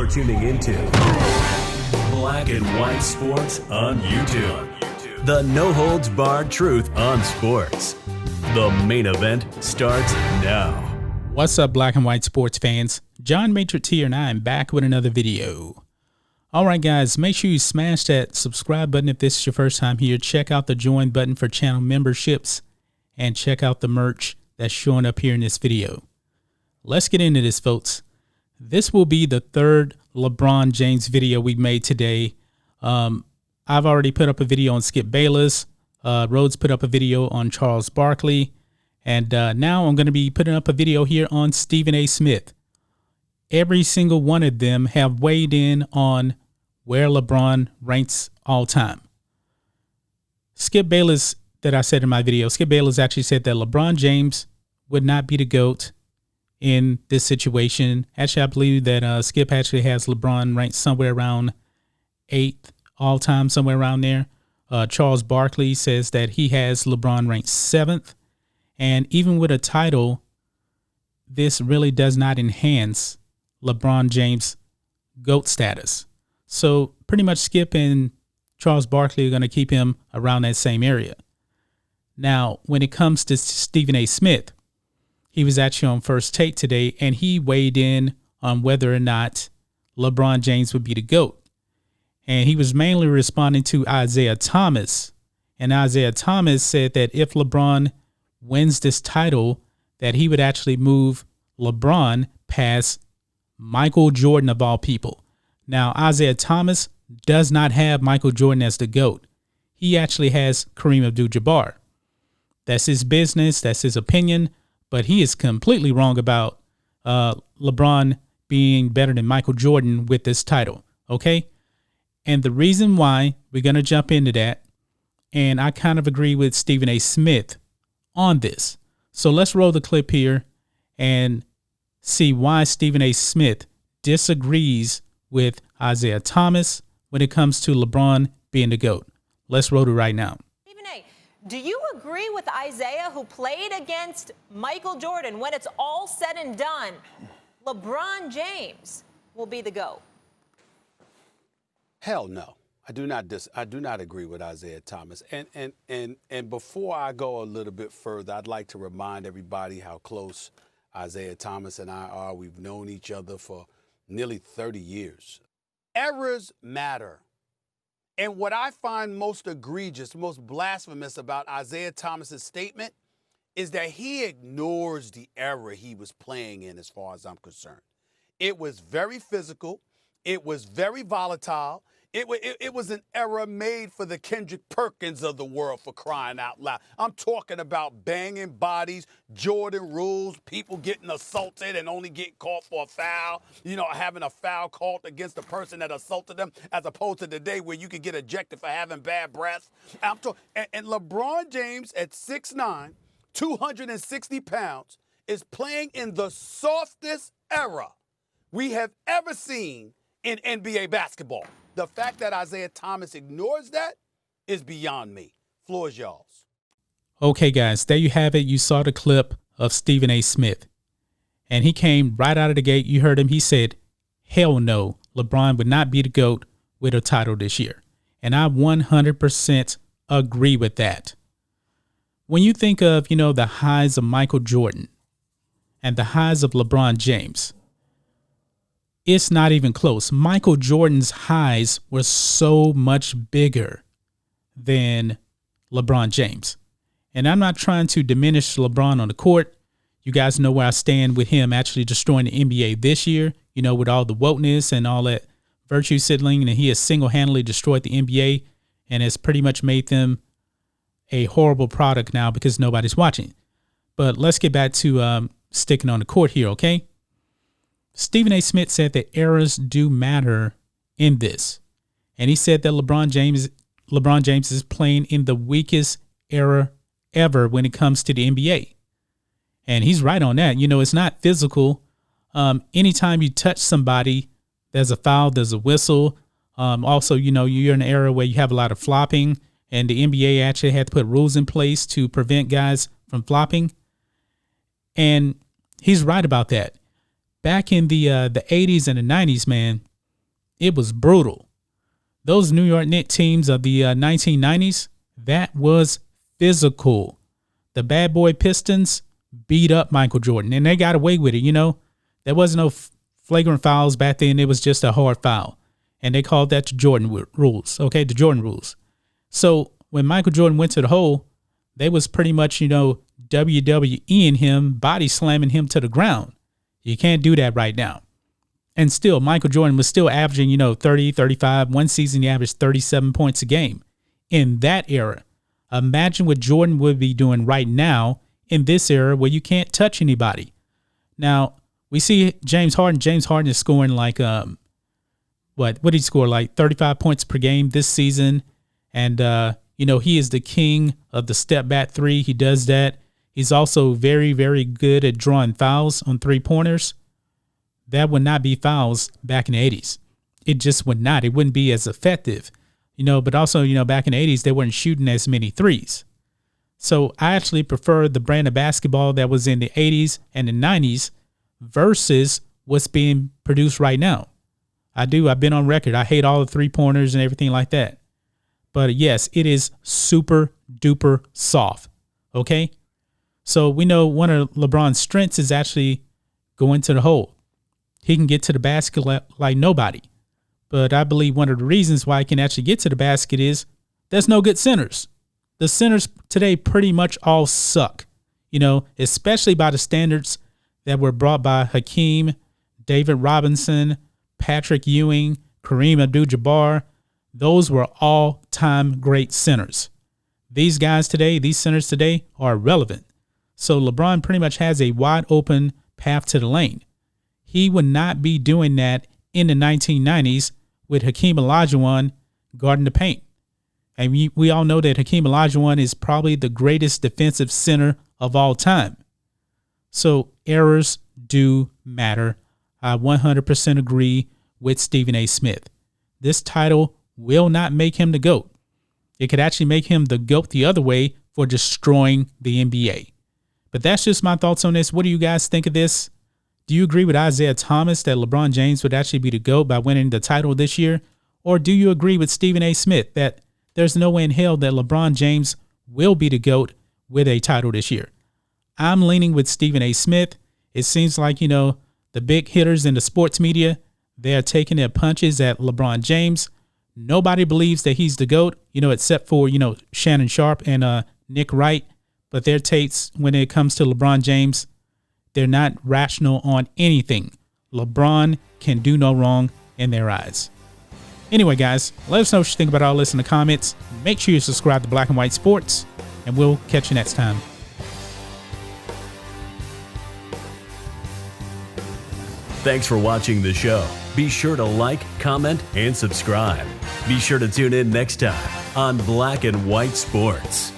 You're tuning into Black and White Sports on YouTube. The no-holds-barred truth on sports. The main event starts now. What's up, Black and White sports fans? John Matrix here, and I am back with another video. All right, guys, make sure you smash that subscribe button if this is your first time here. Check out the join button for channel memberships, and check out the merch that's showing up here in this video. Let's get into this, folks. This will be the third LeBron James video we made today. I've already put up a video on Skip Bayless. Rhodes put up a video on Charles Barkley. And now I'm going to be putting up a video here on Stephen A. Smith. Every single one of them have weighed in on where LeBron ranks all time. Skip Bayless, that I said in my video, Skip Bayless actually said that LeBron James would not be the GOAT in this situation. Actually, I believe that Skip actually has LeBron ranked somewhere around 8th all time, somewhere around there. Charles Barkley says that he has LeBron ranked 7th. And even with a title, this really does not enhance LeBron James' GOAT status. So pretty much Skip and Charles Barkley are going to keep him around that same area. Now, when it comes to Stephen A. Smith, he was actually on First Take today, and he weighed in on whether or not LeBron James would be the GOAT. And he was mainly responding to Isaiah Thomas. And Isaiah Thomas said that if LeBron wins this title, that he would actually move LeBron past Michael Jordan of all people. Now, Isaiah Thomas does not have Michael Jordan as the GOAT. He actually has Kareem Abdul-Jabbar. That's his business. That's his opinion. But he is completely wrong about LeBron being better than Michael Jordan with this title. Okay? And the reason why, we're going to jump into that. And I kind of agree with Stephen A. Smith on this. So let's roll the clip here and see why Stephen A. Smith disagrees with Isaiah Thomas when it comes to LeBron being the GOAT. Let's roll it right now. Stephen A., do you agree with Isaiah, who played against Michael Jordan? When it's all said and done, LeBron James will be the GOAT? Hell no. I do not agree with Isaiah Thomas. And before I go a little bit further, I'd like to remind everybody how close Isaiah Thomas and I are. We've known each other for nearly 30 years. Errors matter. And what I find most egregious, most blasphemous about Isaiah Thomas's statement is that he ignores the era he was playing in, as far as I'm concerned. It was very physical. It was very volatile. It was an era made for the Kendrick Perkins of the world, for crying out loud. I'm talking about banging bodies, Jordan rules, people getting assaulted and only getting caught for a foul, having a foul called against the person that assaulted them, as opposed to the day where you could get ejected for having bad breath. And LeBron James at 6'9", 260 pounds, is playing in the softest era we have ever seen in NBA basketball. The fact that Isaiah Thomas ignores that is beyond me. Floor is y'all's. Okay, guys, there you have it. You saw the clip of Stephen A. Smith. And he came right out of the gate. You heard him. He said, hell no, LeBron would not be the GOAT with a title this year. And I 100% agree with that. When you think of, the highs of Michael Jordan and the highs of LeBron James, it's not even close. Michael Jordan's highs were so much bigger than LeBron James. And I'm not trying to diminish LeBron on the court. You guys know where I stand with him actually destroying the NBA this year, with all the wokeness and all that virtue signaling. And he has single-handedly destroyed the NBA and has pretty much made them a horrible product now because nobody's watching. But let's get back to sticking on the court here, okay? Stephen A. Smith said that errors do matter in this. And he said that LeBron James is playing in the weakest era ever when it comes to the NBA. And he's right on that. It's not physical. Anytime you touch somebody, there's a foul, there's a whistle. Also, you're in an era where you have a lot of flopping, and the NBA actually had to put rules in place to prevent guys from flopping. And he's right about that. Back in the 80s and the 90s, man, It was brutal. Those New York Knicks teams of the 1990s, that was physical. The bad boy Pistons beat up Michael Jordan, and they got away with it, you know. There wasn't no flagrant fouls back then. It was just a hard foul. And they called that the Jordan rules, okay, the Jordan rules. So when Michael Jordan went to the hole, they was pretty much, you know, WWEing him, body slamming him to the ground. You can't do that right now. And still, Michael Jordan was still averaging, you know, 30, 35. One season, he averaged 37 points a game. In that era, imagine what Jordan would be doing right now in this era where you can't touch anybody. Now, we see James Harden. James Harden is scoring like, what did he score? Like 35 points per game this season. And, you know, he is the king of the step back three. He does that. He's also very, very good at drawing fouls on three-pointers. That would not be fouls back in the 80s. It just would not. It wouldn't be as effective, you know, but also, you know, back in the 80s, they weren't shooting as many threes. So I actually prefer the brand of basketball that was in the 80s and the 90s versus what's being produced right now. I do. I've been on record. I hate all the three-pointers and everything like that. But yes, it is super duper soft. Okay. So we know one of LeBron's strengths is actually going to the hole. He can get to the basket like nobody. But I believe one of the reasons why he can actually get to the basket is there's no good centers. The centers today pretty much all suck, you know, especially by the standards that were brought by Hakeem, David Robinson, Patrick Ewing, Kareem Abdul-Jabbar. Those were all-time great centers. These guys today, these centers today are irrelevant. So LeBron pretty much has a wide open path to the lane. He would not be doing that in the 1990s with Hakeem Olajuwon guarding the paint. And we all know that Hakeem Olajuwon is probably the greatest defensive center of all time. So errors do matter. I 100% agree with Stephen A. Smith. This title will not make him the GOAT. It could actually make him the GOAT the other way for destroying the NBA. But that's just my thoughts on this. What do you guys think of this? Do you agree with Isaiah Thomas that LeBron James would actually be the GOAT by winning the title this year? Or do you agree with Stephen A. Smith that there's no way in hell that LeBron James will be the GOAT with a title this year? I'm leaning with Stephen A. Smith. It seems like, you know, the big hitters in the sports media, they are taking their punches at LeBron James. Nobody believes that he's the GOAT, you know, except for, you know, Shannon Sharp and Nick Wright. But their takes when it comes to LeBron James, they're not rational on anything. LeBron can do no wrong in their eyes. Anyway, guys, let us know what you think about all this in the comments. Make sure you subscribe to Black and White Sports, and we'll catch you next time. Thanks for watching the show. Be sure to like, comment, and subscribe. Be sure to tune in next time on Black and White Sports.